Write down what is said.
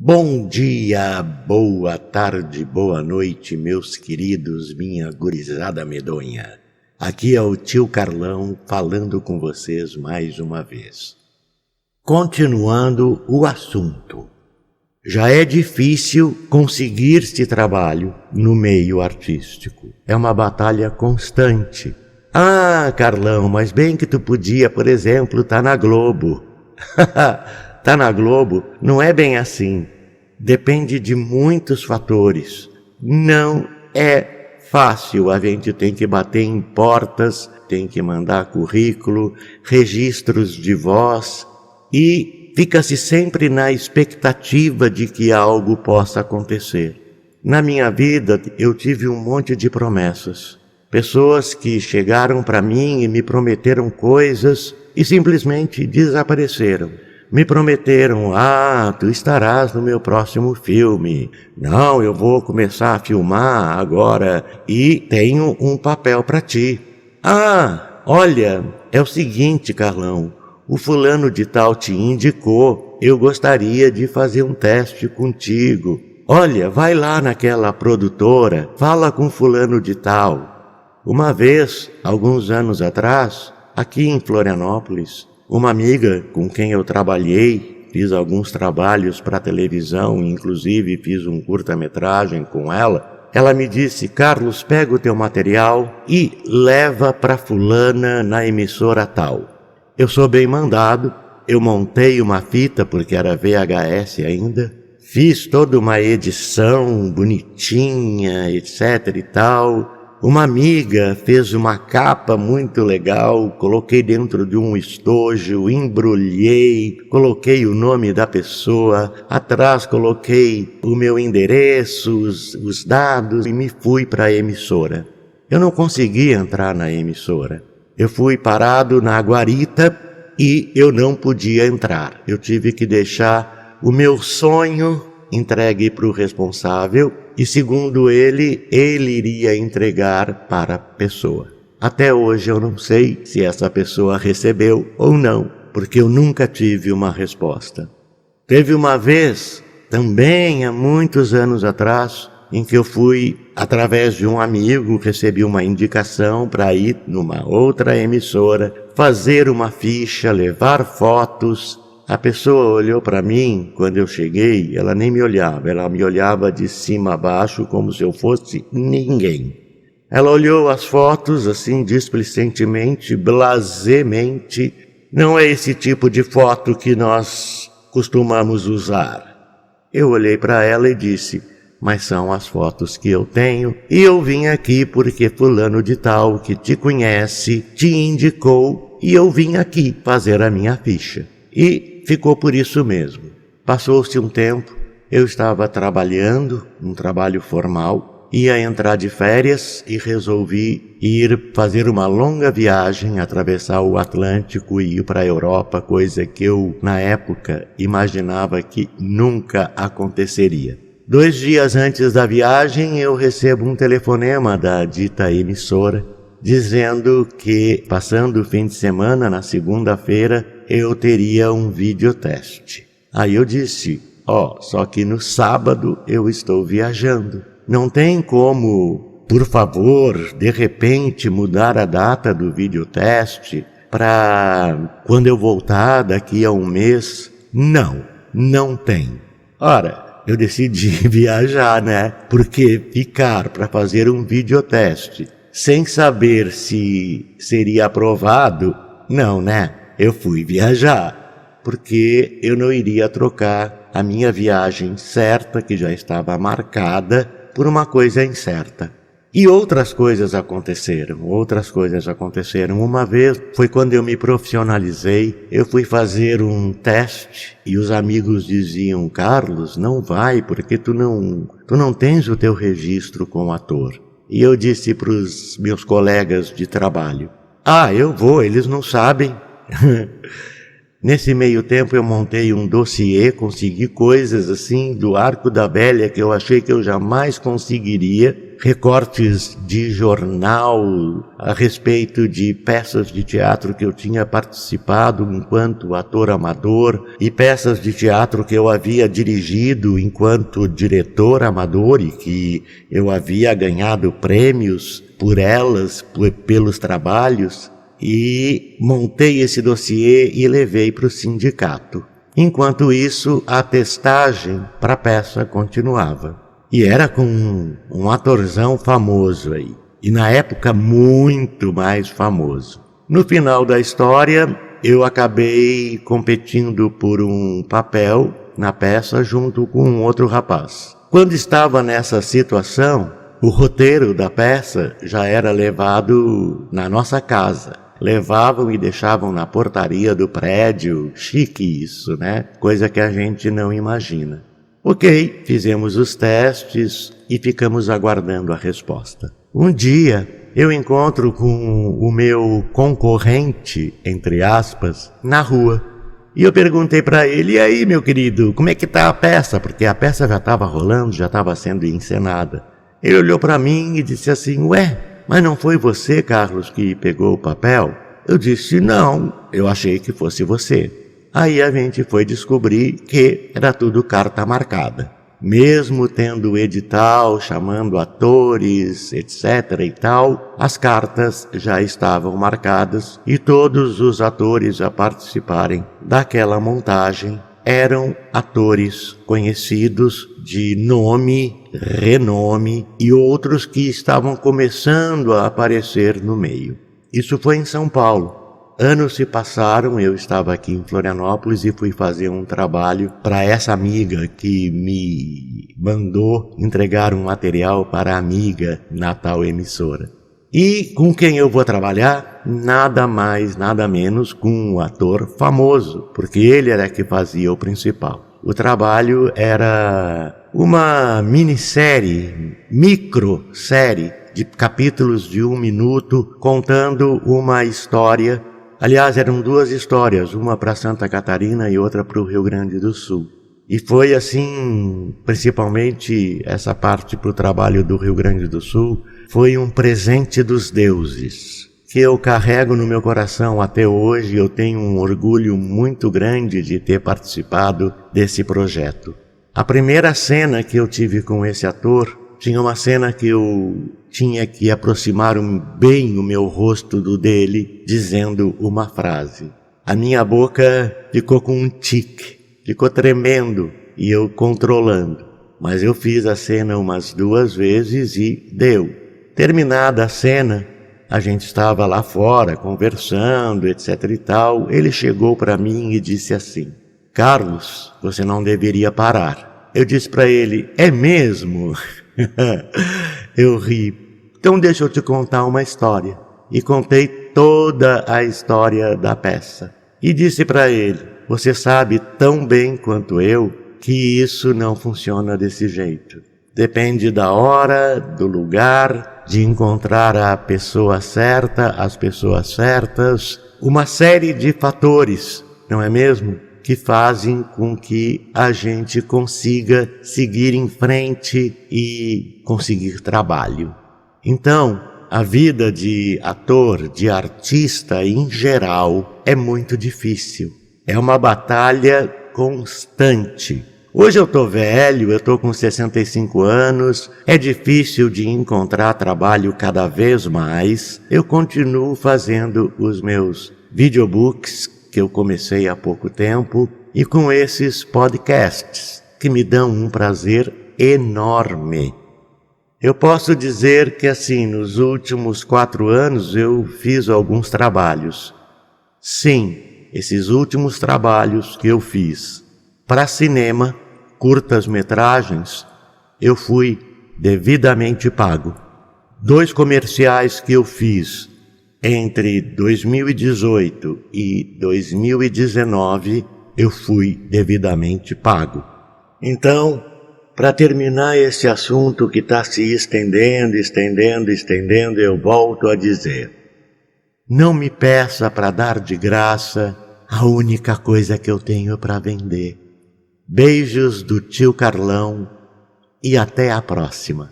Bom dia, boa tarde, boa noite, meus queridos, minha gurizada medonha. Aqui é o tio Carlão falando com vocês mais uma vez. Continuando o assunto. Já é difícil conseguir-se trabalho no meio artístico. É uma batalha constante. Ah, Carlão, mas bem que tu podia, por exemplo, tá na Globo. Tá na Globo? Não é bem assim. Depende de muitos fatores. Não é fácil. A gente tem que bater em portas, tem que mandar currículo, registros de voz e fica-se sempre na expectativa de que algo possa acontecer. Na minha vida, eu tive um monte de promessas. Pessoas que chegaram para mim e me prometeram coisas e simplesmente desapareceram. Me prometeram, tu estarás no meu próximo filme. Não, eu vou começar a filmar agora e tenho um papel para ti. Olha, é o seguinte, Carlão, o fulano de tal te indicou, eu gostaria de fazer um teste contigo. Olha, vai lá naquela produtora, fala com fulano de tal. Uma vez, alguns anos atrás, aqui em Florianópolis, uma amiga com quem eu trabalhei, fiz alguns trabalhos para televisão, inclusive fiz um curta-metragem com ela. Ela me disse, Carlos, pega o teu material e leva para fulana na emissora tal. Eu sou bem mandado, eu montei uma fita, porque era VHS ainda, fiz toda uma edição bonitinha, etc e tal. Uma amiga fez uma capa muito legal, coloquei dentro de um estojo, embrulhei, coloquei o nome da pessoa, atrás coloquei o meu endereço, os dados e me fui para a emissora. Eu não consegui entrar na emissora. Eu fui parado na guarita e eu não podia entrar. Eu tive que deixar o meu sonho entregue para o responsável e, segundo ele iria entregar para a pessoa. Até hoje eu não sei se essa pessoa recebeu ou não, porque eu nunca tive uma resposta. Teve uma vez, também há muitos anos atrás, em que eu fui, através de um amigo, recebi uma indicação para ir numa outra emissora, fazer uma ficha, levar fotos. A pessoa olhou para mim, quando eu cheguei, ela nem me olhava, ela me olhava de cima a baixo como se eu fosse ninguém. Ela olhou as fotos assim displicentemente, blasemente. Não é esse tipo de foto que nós costumamos usar. Eu olhei para ela e disse, mas são as fotos que eu tenho e eu vim aqui porque fulano de tal que te conhece, te indicou e eu vim aqui fazer a minha ficha. E ficou por isso mesmo. Passou-se um tempo, eu estava trabalhando, um trabalho formal, ia entrar de férias e resolvi ir fazer uma longa viagem, atravessar o Atlântico e ir para a Europa, coisa que eu, na época, imaginava que nunca aconteceria. 2 dias antes da viagem, eu recebo um telefonema da dita emissora, dizendo que, passando o fim de semana, na segunda-feira, eu teria um videoteste. Aí eu disse, só que no sábado eu estou viajando. Não tem como, por favor, de repente mudar a data do videoteste para quando eu voltar daqui a um mês? Não tem. Ora, eu decidi viajar, né? Porque ficar para fazer um videoteste sem saber se seria aprovado, não, né? Eu fui viajar, porque eu não iria trocar a minha viagem certa, que já estava marcada, por uma coisa incerta. E outras coisas aconteceram. Uma vez foi quando eu me profissionalizei, eu fui fazer um teste e os amigos diziam, Carlos, não vai, porque tu não tens o teu registro como ator. E eu disse para os meus colegas de trabalho, eu vou, eles não sabem. Nesse meio tempo eu montei um dossiê, consegui coisas assim do arco da velha que eu achei que eu jamais conseguiria recortes de jornal a respeito de peças de teatro que eu tinha participado enquanto ator amador e peças de teatro que eu havia dirigido enquanto diretor amador e que eu havia ganhado prêmios por elas, pelos trabalhos, e montei esse dossiê e levei para o sindicato. Enquanto isso, a testagem para a peça continuava. E era com um atorzão famoso aí. E na época muito mais famoso. No final da história, eu acabei competindo por um papel na peça junto com um outro rapaz. Quando estava nessa situação, o roteiro da peça já era levado na nossa casa. Levavam e deixavam na portaria do prédio. Chique isso, né? Coisa que a gente não imagina. Ok, fizemos os testes e ficamos aguardando a resposta. Um dia, eu encontro com o meu concorrente, entre aspas, na rua. E eu perguntei para ele, e aí, meu querido, como é que tá a peça? Porque a peça já estava rolando, já estava sendo encenada. Ele olhou para mim e disse assim, ué, mas não foi você, Carlos, que pegou o papel? Eu disse, não, eu achei que fosse você. Aí a gente foi descobrir que era tudo carta marcada. Mesmo tendo o edital, chamando atores, etc. e tal, as cartas já estavam marcadas e todos os atores a participarem daquela montagem eram atores conhecidos de nome, renome e outros que estavam começando a aparecer no meio. Isso foi em São Paulo. Anos se passaram, eu estava aqui em Florianópolis e fui fazer um trabalho para essa amiga que me mandou entregar um material para a amiga na tal emissora. E com quem eu vou trabalhar? Nada mais, nada menos com um ator famoso, porque ele era que fazia o principal. O trabalho era uma minissérie, microsérie, de capítulos de 1 minuto, contando uma história. Aliás, eram 2 histórias, uma para Santa Catarina e outra para o Rio Grande do Sul. E foi assim, principalmente essa parte para o trabalho do Rio Grande do Sul, foi um presente dos deuses, que eu carrego no meu coração até hoje. Eu tenho um orgulho muito grande de ter participado desse projeto. A primeira cena que eu tive com esse ator, tinha uma cena que eu tinha que aproximar bem o meu rosto do dele, dizendo uma frase. A minha boca ficou com um tique, ficou tremendo e eu controlando. Mas eu fiz a cena umas 2 vezes e deu. Terminada a cena, a gente estava lá fora conversando, etc e tal. Ele chegou para mim e disse assim, Carlos, você não deveria parar. Eu disse para ele, é mesmo? Eu ri. Então deixa eu te contar uma história. E contei toda a história da peça. E disse para ele, você sabe tão bem quanto eu que isso não funciona desse jeito. Depende da hora, do lugar, de encontrar a pessoa certa, as pessoas certas, uma série de fatores, não é mesmo? Que fazem com que a gente consiga seguir em frente e conseguir trabalho. Então, a vida de ator, de artista em geral, é muito difícil. É uma batalha constante. Hoje eu estou velho, eu estou com 65 anos, é difícil de encontrar trabalho cada vez mais. Eu continuo fazendo os meus videobooks, que eu comecei há pouco tempo, e com esses podcasts, que me dão um prazer enorme. Eu posso dizer que assim, nos últimos 4 anos eu fiz alguns trabalhos. Sim, esses últimos trabalhos que eu fiz para cinema, curtas-metragens, eu fui devidamente pago. 2 comerciais que eu fiz entre 2018 e 2019, eu fui devidamente pago. Então, para terminar esse assunto que está se estendendo, eu volto a dizer, não me peça para dar de graça a única coisa que eu tenho para vender. Beijos do tio Carlão e até a próxima.